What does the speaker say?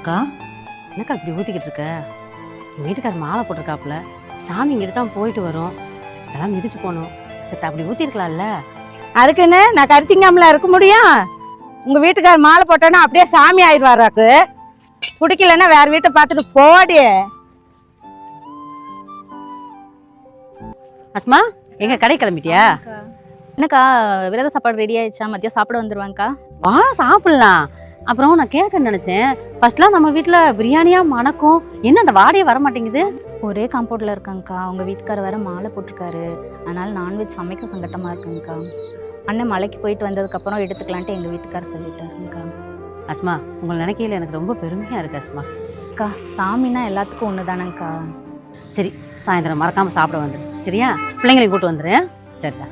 அக்கா, என்னக்கா இப்படி ஊற்றிக்கிட்டு இருக்க? எங்கள் வீட்டுக்காரர் மாலை போட்டிருக்காப்புல, சாமி இங்கிட்டு தான் போயிட்டு வரும், அதெல்லாம் மிதிச்சு போகணும். சரி அப்படி ஊற்றிருக்கலாம்ல. அதுக்குன்னு நான் கருத்திங்காமல இருக்க முடியும்? உங்க வீட்டுக்காரர் மாலை போட்டோன்னா அப்படியே சாமி ஆயிடுவாராக்கு. பிடிக்கலன்னா வேற வீட்டை பார்த்துட்டு போடி. அஸ்மா, எங்க கடை கிளம்பிட்டியா? என்னக்கா விரத சாப்பாடு ரெடி ஆயிடுச்சா? மதியம் சாப்பிட வந்துருவாங்கக்கா. வா சாப்பிடலாம். அப்புறம் நான் கேட்க நினைச்சேன், ஃபர்ஸ்ட்லாம் நம்ம வீட்டில் பிரியாணியா மணக்கும், என்ன அந்த வாடையே வர மாட்டேங்குது? ஒரே காம்பவுண்டில் இருக்காங்கக்கா. அவங்க வீட்டுக்காரர் வேற மாலை போட்டிருக்காரு, அதனால நான்வெஜ் சமைக்க சங்கட்டமாக இருக்குங்கக்கா. அண்ணன் மலைக்கு போயிட்டு வந்ததுக்கப்புறம் எடுத்துக்கலான்ட்டு எங்கள் வீட்டுக்காரர் சொல்லிட்டாருங்கக்கா. அஸ்மா, உங்களை நினைக்கையில் எனக்கு ரொம்ப பெருமையாக இருக்கு அஸ்மா. அக்கா, சாமின்னா எல்லாத்துக்கும் ஒன்று தானேங்க்கா. சரி, சாயந்தரம் மறக்காமல் சாப்பிட வந்துடு சரியா? பிள்ளைங்களையும் கூட்டு வந்துடுறேன். சரிடா.